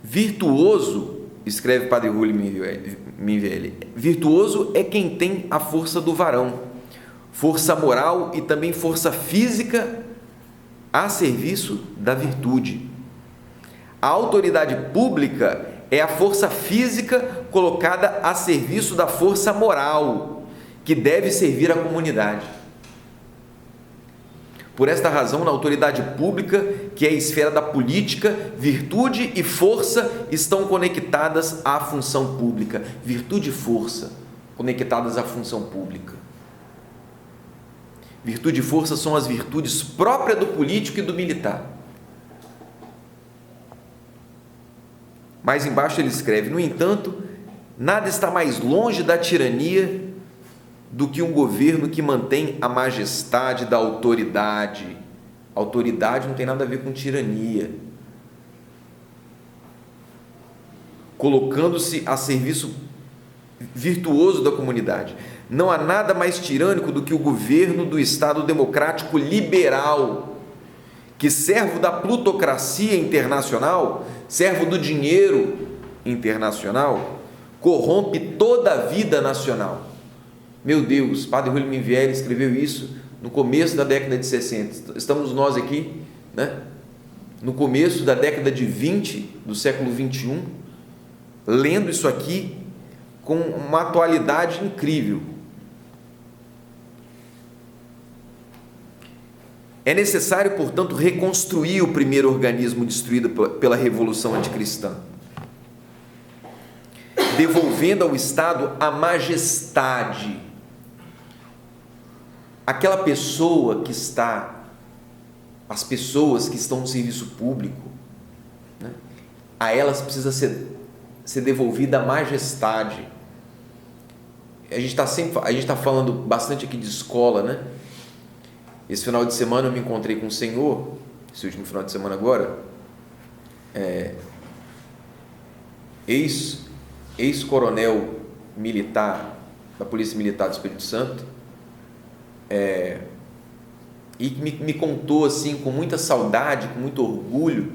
Virtuoso, escreve Padre Rulli Minvielli, virtuoso é quem tem a força do varão, força moral e também força física a serviço da virtude. A autoridade pública é a força física colocada a serviço da força moral, que deve servir à comunidade. Por esta razão, na autoridade pública, que é a esfera da política, virtude e força estão conectadas à função pública. Virtude e força conectadas à função pública. Virtude e força são as virtudes próprias do político e do militar. Mais embaixo ele escreve: no entanto, nada está mais longe da tirania do que um governo que mantém a majestade da autoridade. Autoridade não tem nada a ver com tirania. Colocando-se a serviço virtuoso da comunidade. Não há nada mais tirânico do que o governo do Estado democrático liberal, que, servo da plutocracia internacional, servo do dinheiro internacional, corrompe toda a vida nacional. Meu Deus, Padre Rulli Minvielli escreveu isso no começo da década de 60. Estamos nós aqui, né, no começo da década de 20 do século 21, lendo isso aqui com uma atualidade incrível. É necessário, portanto, reconstruir o primeiro organismo destruído pela Revolução Anticristã, devolvendo ao Estado a majestade. Aquela pessoa que está, as pessoas que estão no serviço público, né, a elas precisa ser devolvida a majestade. A gente está falando bastante aqui de escola, né? Esse final de semana eu me encontrei com o senhor, esse último final de semana agora, ex-coronel militar da Polícia Militar do Espírito Santo, e me contou assim, com muita saudade, com muito orgulho,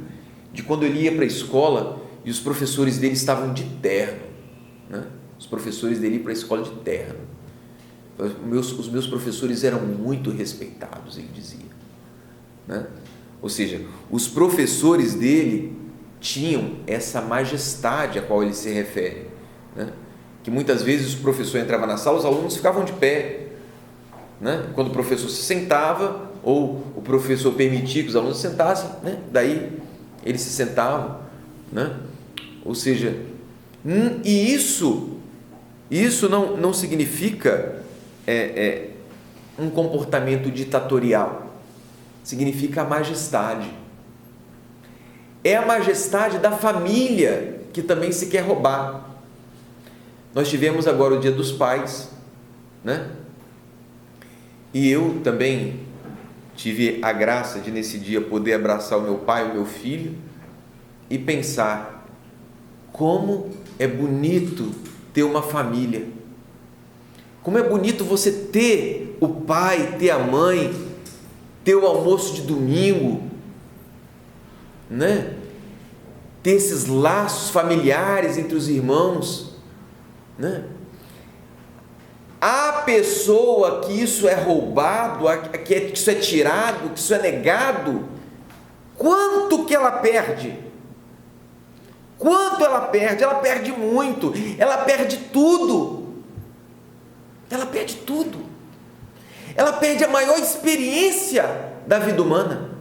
de quando ele ia para a escola e os professores dele estavam de terno, né? Os professores dele iam para a escola de terno. Os meus professores eram muito respeitados, ele dizia, né? Ou seja, os professores dele tinham essa majestade a qual ele se refere, né? Que muitas vezes o professor entrava na sala, os alunos ficavam de pé, né? Quando o professor se sentava, ou o professor permitia que os alunos se sentassem, né? Daí eles se sentavam, né? Ou seja, e isso não significa um comportamento ditatorial, significa a majestade. É a majestade da família que também se quer roubar. Nós tivemos agora o Dia dos Pais, né? E eu também tive a graça de, nesse dia, poder abraçar o meu pai, o meu filho, e pensar como é bonito ter uma família. Como é bonito você ter o pai, ter a mãe, ter o almoço de domingo, né? Ter esses laços familiares entre os irmãos, né? A pessoa que isso é roubado, que isso é tirado, que isso é negado, quanto que ela perde? Quanto ela perde? Ela perde muito, ela perde tudo. Ela perde tudo. Ela perde a maior experiência da vida humana.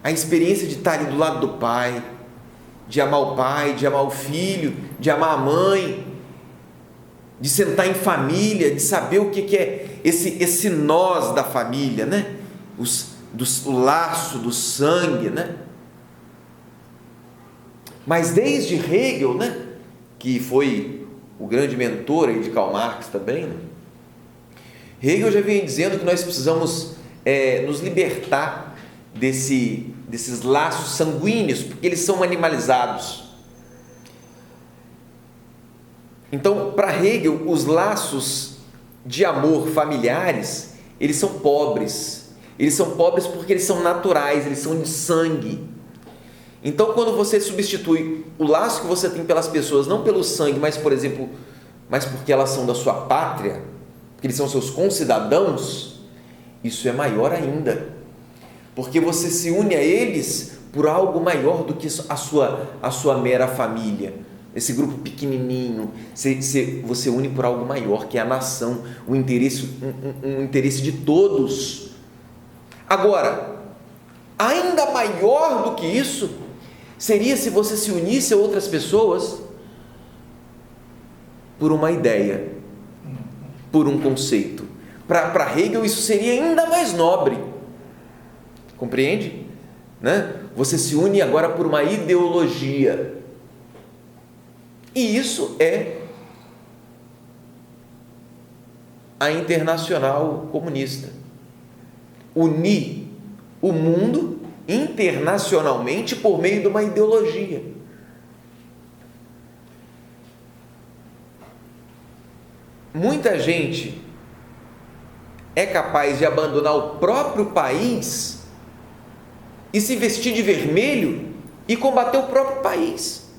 A experiência de estar ali do lado do pai, de amar o pai, de amar o filho, de amar a mãe, de sentar em família, de saber o que é esse nós da família, né? O laço do sangue, né? Mas desde Hegel, né? Que foi o grande mentor aí de Karl Marx também, né? Hegel já vem dizendo que nós precisamos nos libertar desses laços sanguíneos, porque eles são animalizados. Então, para Hegel, os laços de amor familiares, eles são pobres. Eles são pobres porque eles são naturais, eles são de sangue. Então, quando você substitui o laço que você tem pelas pessoas, não pelo sangue, mas, por exemplo, mas porque elas são da sua pátria, porque eles são seus concidadãos, isso é maior ainda, porque você se une a eles por algo maior do que a sua mera família, esse grupo pequenininho. Você une por algo maior, que é a nação, um interesse de todos. Agora, ainda maior do que isso seria se você se unisse a outras pessoas por uma ideia, por um conceito. Para Hegel isso seria ainda mais nobre, compreende? Né? Você se une agora por uma ideologia, e isso é a Internacional Comunista. Unir o mundo internacionalmente por meio de uma ideologia. Muita gente é capaz de abandonar o próprio país e se vestir de vermelho e combater o próprio país,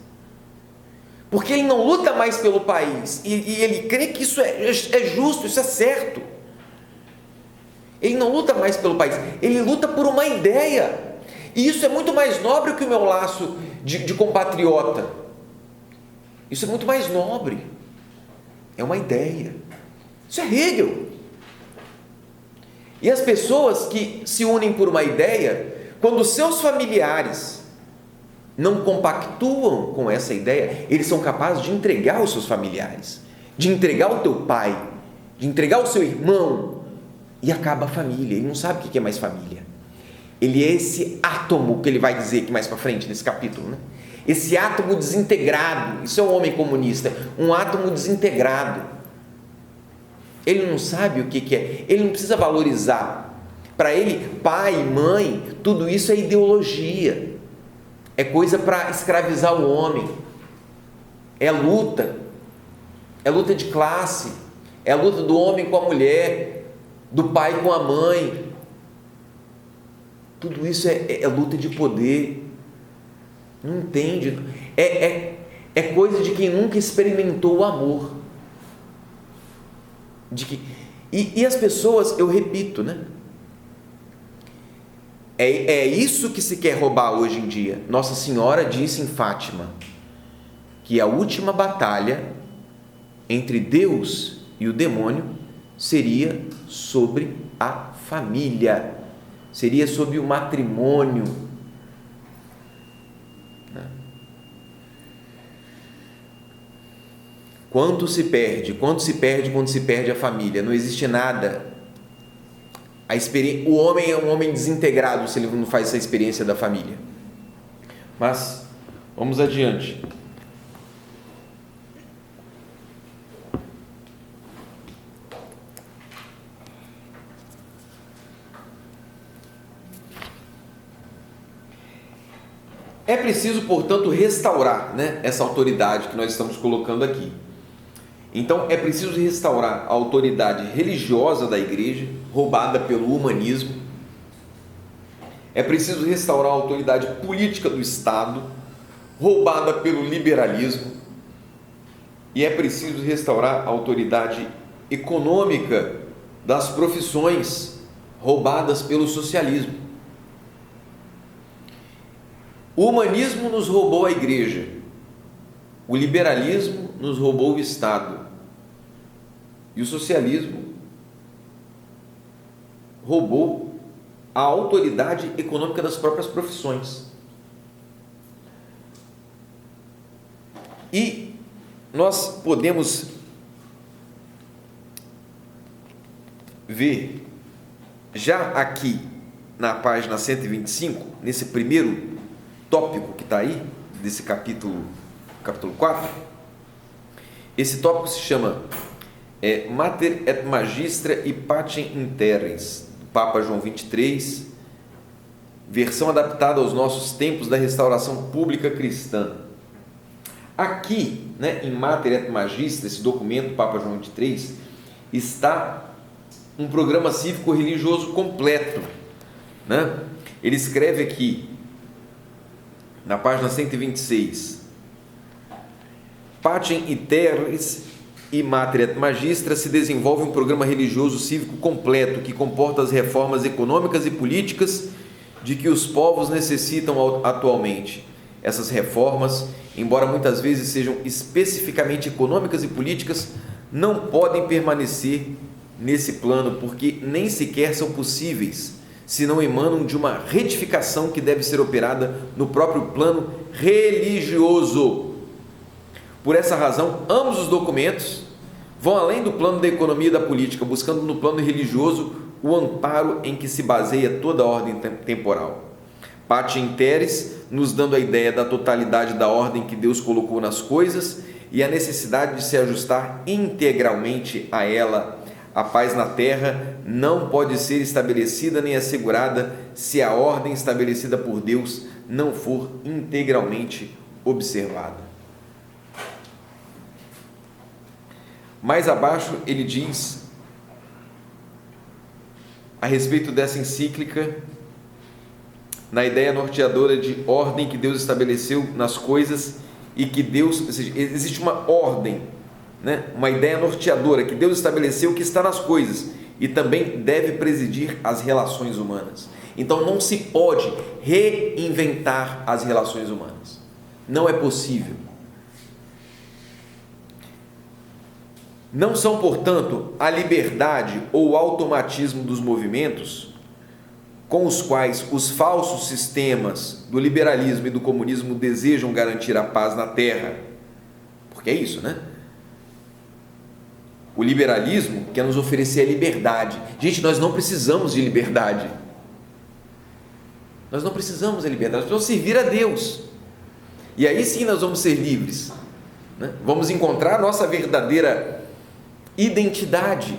porque ele não luta mais pelo país e ele crê que isso é justo, isso é certo. Ele não luta mais pelo país, ele luta por uma ideia, e isso é muito mais nobre que o meu laço de compatriota. Isso é muito mais nobre, é uma ideia. Isso é Hegel. E as pessoas que se unem por uma ideia, quando seus familiares não compactuam com essa ideia, eles são capazes de entregar os seus familiares, de entregar o teu pai, de entregar o seu irmão, e acaba a família. Ele não sabe o que é mais família. Ele é esse átomo que ele vai dizer aqui mais para frente nesse capítulo, né? Esse átomo desintegrado. Isso é o homem comunista, um átomo desintegrado. Ele não sabe o que é, ele não precisa valorizar. Para ele, pai, mãe, tudo isso é ideologia, é coisa para escravizar o homem, é luta de classe, é a luta do homem com a mulher, do pai com a mãe. Tudo isso é luta de poder. Não entende? É coisa de quem nunca experimentou o amor. E as pessoas, eu repito, né? É isso que se quer roubar hoje em dia. Nossa Senhora disse em Fátima que a última batalha entre Deus e o demônio seria sobre a família, seria sobre o matrimônio. Quanto se perde quando se perde a família? Não existe nada. O homem é um homem desintegrado se ele não faz essa experiência da família. Mas vamos adiante. É preciso, portanto, restaurar, né, essa autoridade que nós estamos colocando aqui. Então, é preciso restaurar a autoridade religiosa da igreja, roubada pelo humanismo. É preciso restaurar a autoridade política do Estado, roubada pelo liberalismo. E é preciso restaurar a autoridade econômica das profissões, roubadas pelo socialismo. O humanismo nos roubou a igreja, o liberalismo nos roubou o Estado, e o socialismo roubou a autoridade econômica das próprias profissões. E nós podemos ver já aqui na página 125, nesse primeiro tópico que está aí, desse capítulo 4, esse tópico se chama Mater et Magistra e Pacem in Terris, do Papa João 23, versão adaptada aos nossos tempos da restauração pública cristã. Aqui, né, em Mater et Magistra, esse documento do Papa João 23, está um programa cívico-religioso completo, né? Ele escreve aqui: na página 126. Pacem in terris e Mater et Magistra se desenvolve um programa religioso cívico completo que comporta as reformas econômicas e políticas de que os povos necessitam atualmente. Essas reformas, embora muitas vezes sejam especificamente econômicas e políticas, não podem permanecer nesse plano porque nem sequer são possíveis, se não emanam de uma retificação que deve ser operada no próprio plano religioso. Por essa razão, ambos os documentos vão além do plano da economia e da política, buscando no plano religioso o amparo em que se baseia toda a ordem temporal. Pacem in terris, nos dando a ideia da totalidade da ordem que Deus colocou nas coisas e a necessidade de se ajustar integralmente a ela. A paz na terra não pode ser estabelecida nem assegurada se a ordem estabelecida por Deus não for integralmente observada. Mais abaixo ele diz a respeito dessa encíclica, na ideia norteadora de ordem que Deus estabeleceu nas coisas e que Deus, ou seja, existe uma ordem, né? Uma ideia norteadora que Deus estabeleceu que está nas coisas e também deve presidir as relações humanas. Então não se pode reinventar as relações humanas, não é possível. Não são, portanto, a liberdade ou o automatismo dos movimentos com os quais os falsos sistemas do liberalismo e do comunismo desejam garantir a paz na terra. Porque é isso, né? O liberalismo quer nos oferecer a liberdade. Gente, nós não precisamos de liberdade. Nós não precisamos da liberdade, nós precisamos servir a Deus. E aí sim nós vamos ser livres, né? Vamos encontrar a nossa verdadeira identidade.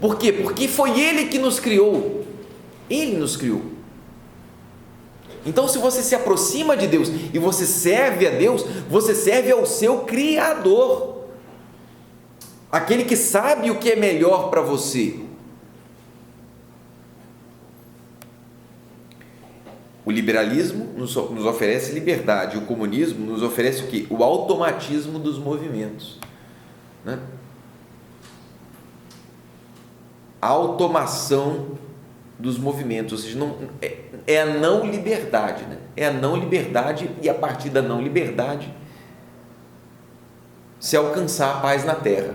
Por quê? Porque foi Ele que nos criou. Ele nos criou. Então, se você se aproxima de Deus e você serve a Deus, você serve ao seu Criador, aquele que sabe o que é melhor para você. O liberalismo nos oferece liberdade, o comunismo nos oferece o quê? O automatismo dos movimentos, né? A automação dos movimentos, ou seja, não, é a não liberdade, né? É a não liberdade e a partir da não liberdade se alcançar a paz na terra.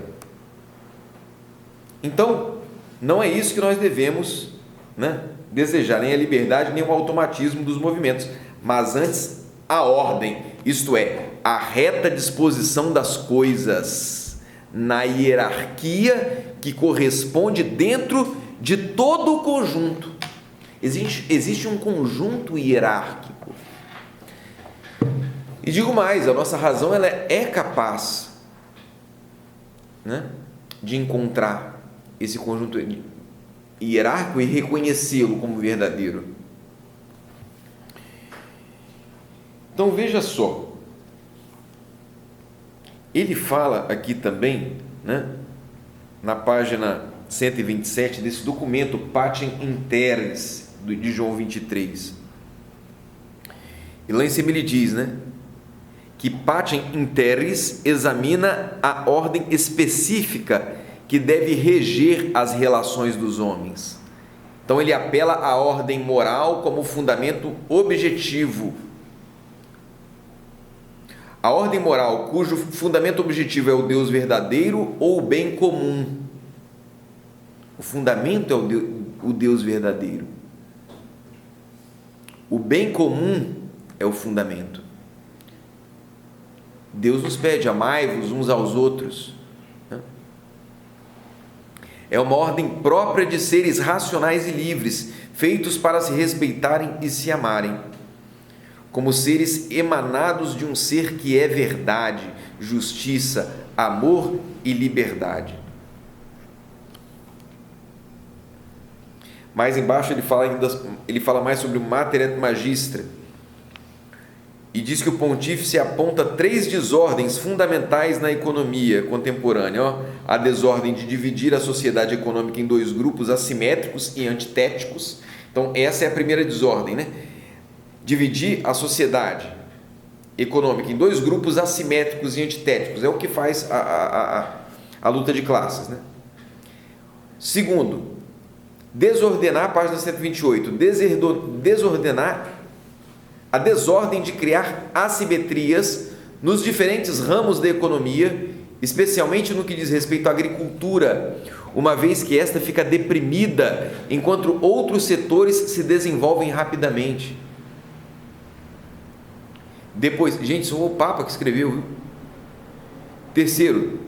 Então, não é isso que nós devemos, né, desejar, nem a liberdade, nem o automatismo dos movimentos, mas antes a ordem, isto é, a reta disposição das coisas na hierarquia que corresponde dentro de todo o conjunto. Existe um conjunto hierárquico. E digo mais, a nossa razão ela é capaz, né, de encontrar esse conjunto hierárquico e reconhecê-lo como verdadeiro. Então veja só, ele fala aqui também, né, na página 127 desse documento Pacem in terris de João 23. E lá em cima ele diz, né, que Pacem in terris examina a ordem específica que deve reger as relações dos homens. Então ele apela à ordem moral como fundamento objetivo. A ordem moral cujo fundamento objetivo é o Deus verdadeiro ou o bem comum. O fundamento é o Deus verdadeiro. O bem comum é o fundamento. Deus nos pede, amai-vos uns aos outros. É uma ordem própria de seres racionais e livres, feitos para se respeitarem e se amarem, como seres emanados de um ser que é verdade, justiça, amor e liberdade. Mais embaixo ele fala mais sobre o Mater et Magistra e diz que o pontífice aponta 3 desordens fundamentais na economia contemporânea. A desordem de dividir a sociedade econômica em 2 grupos assimétricos e antitéticos. Então essa é a primeira desordem, né? dividir a sociedade econômica em dois grupos assimétricos e antitéticos. É o que faz a luta de classes, né? Segundo, desordenar, página 128, desordenar a desordem de criar assimetrias nos diferentes ramos da economia, especialmente no que diz respeito à agricultura, uma vez que esta fica deprimida, enquanto outros setores se desenvolvem rapidamente. Depois, gente, isso foi o Papa que escreveu, viu? Terceiro,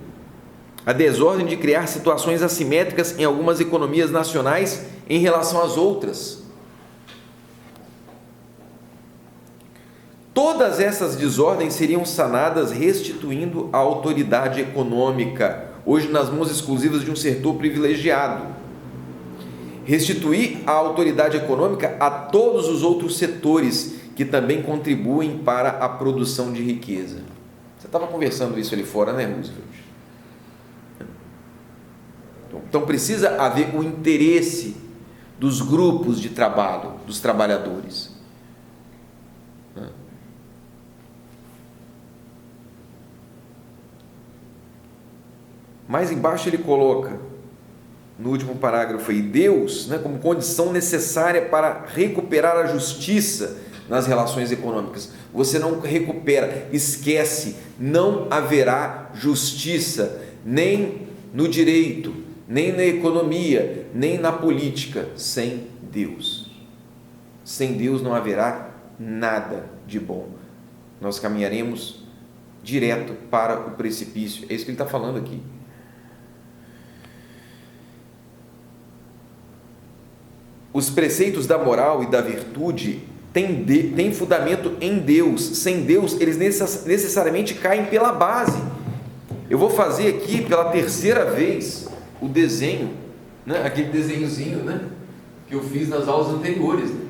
a desordem de criar situações assimétricas em algumas economias nacionais em relação às outras. Todas essas desordens seriam sanadas restituindo a autoridade econômica, hoje nas mãos exclusivas de um setor privilegiado. Restituir a autoridade econômica a todos os outros setores que também contribuem para a produção de riqueza. Você estava conversando isso ali fora, né, Roosevelt? Então precisa haver o interesse dos grupos de trabalho, dos trabalhadores. Mais embaixo ele coloca, no último parágrafo aí, Deus, né, como condição necessária para recuperar a justiça nas relações econômicas. Você não recupera, esquece, não haverá justiça, nem no direito, nem na economia, nem na política, sem Deus. Sem Deus não haverá nada de bom. Nós caminharemos direto para o precipício. É isso que ele está falando aqui. Os preceitos da moral e da virtude têm fundamento em Deus. Sem Deus, eles necessariamente caem pela base. Eu vou fazer aqui pela terceira vez o desenho, né? Aquele desenhozinho, né? Que eu fiz nas aulas anteriores. Né?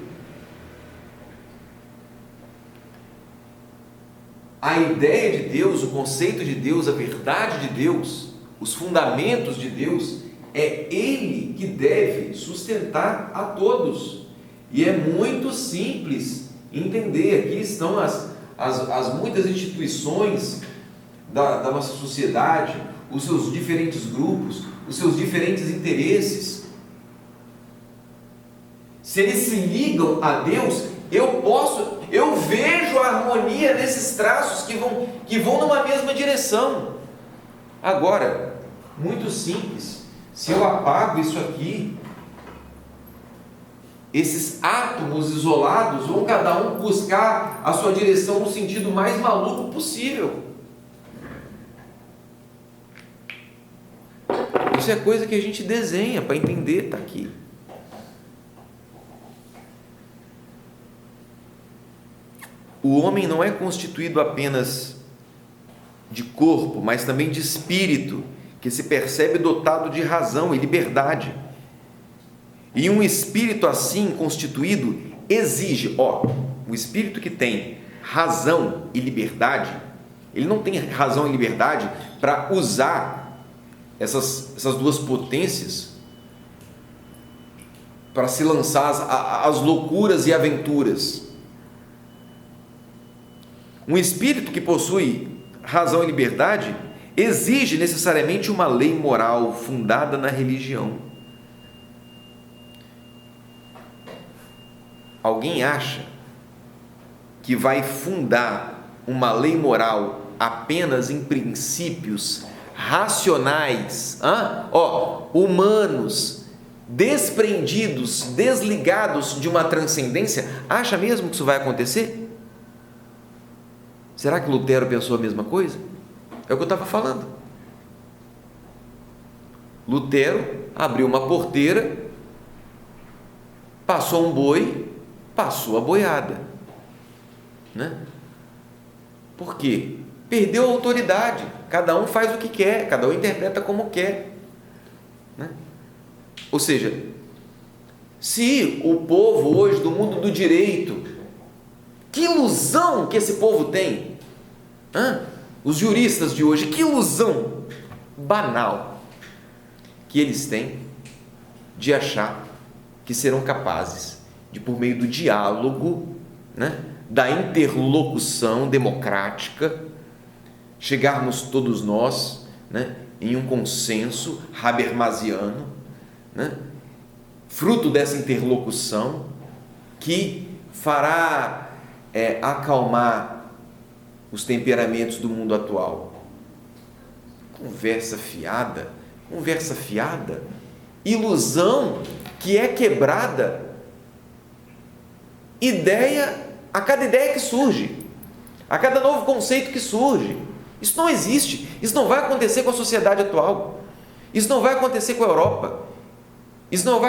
A ideia de Deus, o conceito de Deus, a verdade de Deus, os fundamentos de Deus, é Ele que deve sustentar a todos. E é muito simples entender. Aqui estão as muitas instituições da nossa sociedade, os seus diferentes grupos, os seus diferentes interesses. Se eles se ligam a Deus, eu vejo a harmonia desses traços que vão numa mesma direção. Agora, muito simples. Se eu apago isso aqui, esses átomos isolados vão cada um buscar a sua direção no sentido mais maluco possível. Isso é coisa que a gente desenha para entender, está aqui. O homem não é constituído apenas de corpo, mas também de espírito, que se percebe dotado de razão e liberdade. E um espírito assim constituído exige, o espírito que tem razão e liberdade, ele não tem razão e liberdade para usar essas duas potências para se lançar às loucuras e aventuras. Um espírito que possui razão e liberdade exige necessariamente uma lei moral fundada na religião. Alguém acha que vai fundar uma lei moral apenas em princípios racionais, humanos, desprendidos, desligados de uma transcendência? Acha mesmo que isso vai acontecer? Será que Lutero pensou a mesma coisa? É o que eu estava falando. Lutero abriu uma porteira, passou um boi, passou a boiada, né? Por quê? Perdeu a autoridade. Cada um faz o que quer, cada um interpreta como quer, né? Ou seja, se o povo hoje do mundo do direito, que ilusão que esse povo tem, os juristas de hoje, que ilusão banal que eles têm de achar que serão capazes de, por meio do diálogo, né, da interlocução democrática, chegarmos todos nós, né, em um consenso habermasiano, né, fruto dessa interlocução que fará acalmar os temperamentos do mundo atual. Conversa fiada, ilusão que é quebrada a cada ideia que surge, a cada novo conceito que surge. Isso não existe, isso não vai acontecer com a sociedade atual, isso não vai acontecer com a Europa, isso não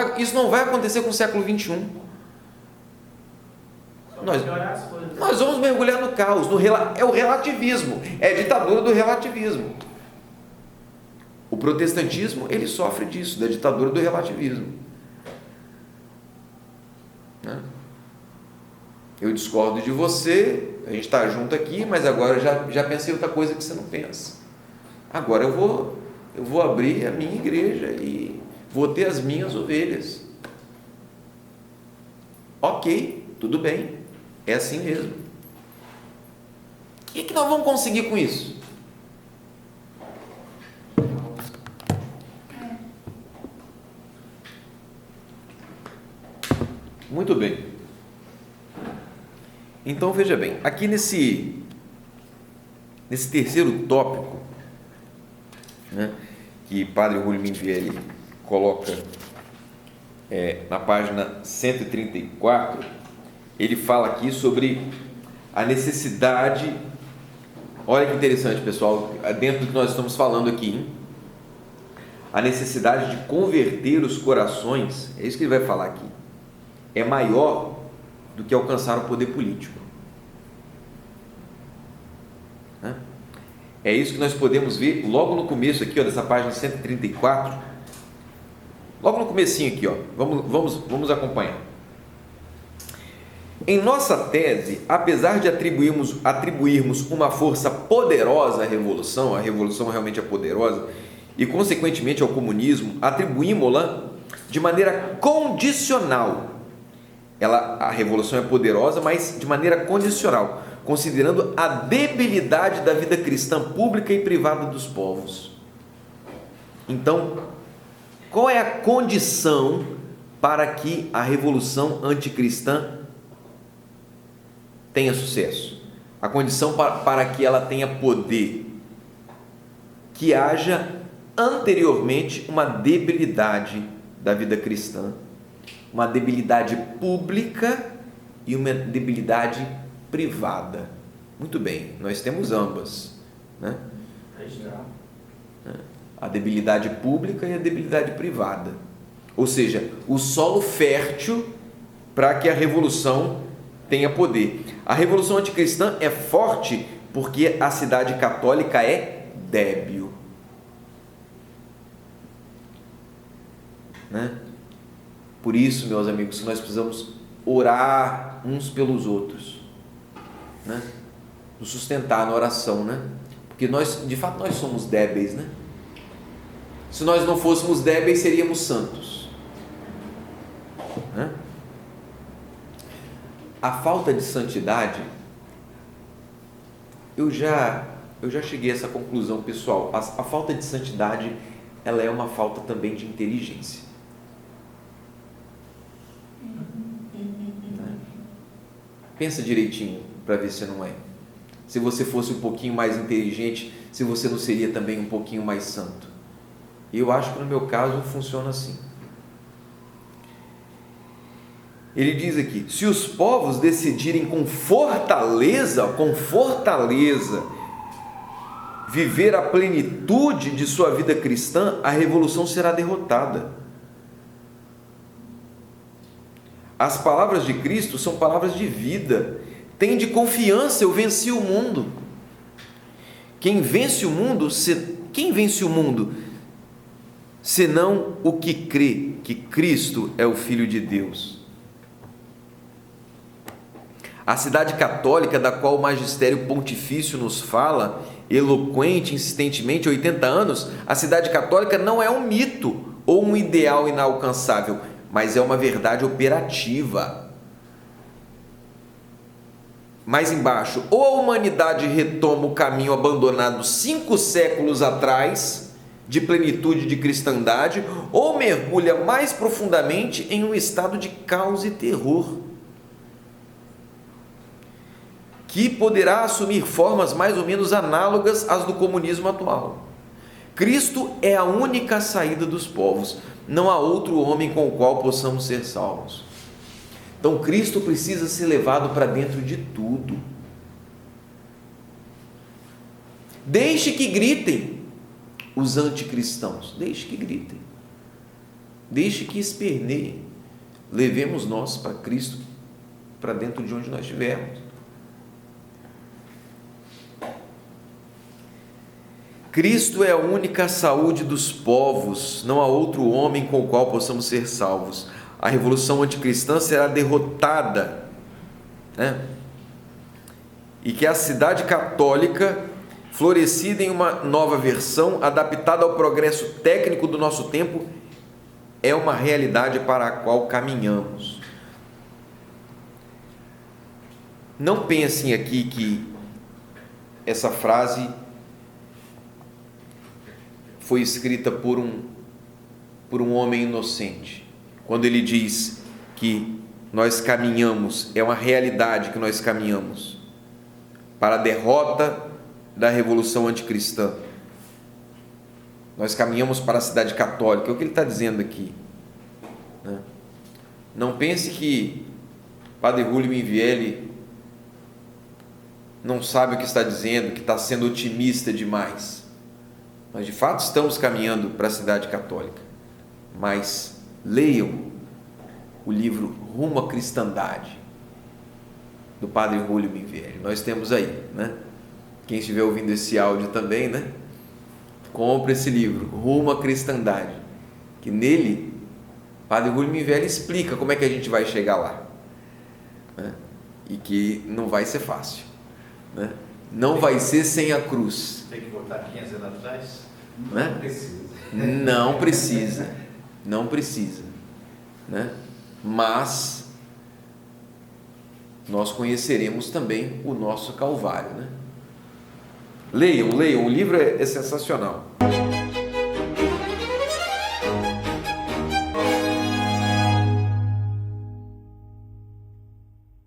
vai acontecer com o século XXI. Nós vamos mergulhar no caos, é o relativismo, é a ditadura do relativismo. O protestantismo, ele sofre disso, da ditadura do relativismo. Né? Eu discordo de você, a gente está junto aqui, mas agora eu já pensei outra coisa que você não pensa. Agora eu vou abrir a minha igreja e vou ter as minhas ovelhas. Ok, tudo bem, é assim mesmo. O que nós vamos conseguir com isso? Muito bem. Então veja bem, aqui nesse terceiro tópico, né, que Padre Rui Minvieri coloca na página 134, ele fala aqui sobre a necessidade, olha que interessante, pessoal, dentro do que nós estamos falando aqui, hein? A necessidade de converter os corações, é isso que ele vai falar aqui, é maior do que alcançar o poder político. É isso que nós podemos ver logo no começo aqui, ó, dessa página 134, logo no comecinho aqui, ó. Vamos acompanhar. Em nossa tese, apesar de atribuirmos uma força poderosa à revolução, a revolução realmente é poderosa, e consequentemente ao comunismo, atribuímos-la de maneira condicional. A revolução é poderosa, mas de maneira condicional, considerando a debilidade da vida cristã pública e privada dos povos. Então, qual é a condição para que a revolução anticristã tenha sucesso? A condição para que ela tenha poder? Que haja anteriormente uma debilidade da vida cristã, uma debilidade pública e uma debilidade privada. Muito bem, nós temos ambas, né? A debilidade pública e a debilidade privada, ou seja, o solo fértil para que a revolução tenha poder. A revolução anticristã é forte porque a cidade católica é débil, né? Por isso, meus amigos, nós precisamos orar uns pelos outros, né? Nos sustentar na oração, né? Porque de fato nós somos débeis, né? Se nós não fôssemos débeis, seríamos santos, né? A falta de santidade, eu já cheguei a essa conclusão, pessoal. A falta de santidade, ela é uma falta também de inteligência. Pensa direitinho para ver se não é. Se você fosse um pouquinho mais inteligente, se você não seria também um pouquinho mais santo. Eu acho que no meu caso funciona assim. Ele diz aqui: se os povos decidirem com fortaleza, viver a plenitude de sua vida cristã, a revolução será derrotada. As palavras de Cristo são palavras de vida. Tende confiança, eu venci o mundo. Quem vence o mundo, senão o que crê que Cristo é o Filho de Deus. A cidade católica, da qual o magistério pontifício nos fala, eloquente, insistentemente, 80 anos, a cidade católica não é um mito ou um ideal inalcançável, mas é uma verdade operativa. mais embaixo, ou a humanidade retoma o caminho abandonado 5 séculos atrás, de plenitude de cristandade, ou mergulha mais profundamente em um estado de caos e terror, que poderá assumir formas mais ou menos análogas às do comunismo atual. Cristo é a única saída dos povos, não há outro homem com o qual possamos ser salvos. Então Cristo precisa ser levado para dentro de tudo. Deixe que gritem os anticristãos, deixe que gritem, deixe que esperneiem, levemos nós para Cristo, para dentro de onde nós estivermos. Cristo é a única saúde dos povos, não há outro homem com o qual possamos ser salvos. A revolução anticristã será derrotada, né? E que a cidade católica, florescida em uma nova versão, adaptada ao progresso técnico do nosso tempo, é uma realidade para a qual caminhamos. Não pensem aqui que essa frase foi escrita por um homem inocente. Quando ele diz que nós caminhamos, é uma realidade que nós caminhamos para a derrota da revolução anticristã. Nós caminhamos para a cidade católica. É o que ele está dizendo aqui, né? Não pense que Padre Júlio Minvielli não sabe o que está dizendo, que está sendo otimista demais. Nós de fato estamos caminhando para a cidade católica, mas leiam o livro Rumo à Cristandade, do Padre Júlio Minvielli. Nós temos aí, né? Quem estiver ouvindo esse áudio também, né? Compre esse livro, Rumo à Cristandade, que nele Padre Júlio Minvielli explica como é que a gente vai chegar lá, né? E que não vai ser fácil, né? Não vai ser sem a cruz. Tem que voltar 500 anos atrás? Né? Não precisa. Não precisa, não precisa, né? Mas nós conheceremos também o nosso Calvário, né? Leiam, o livro é sensacional.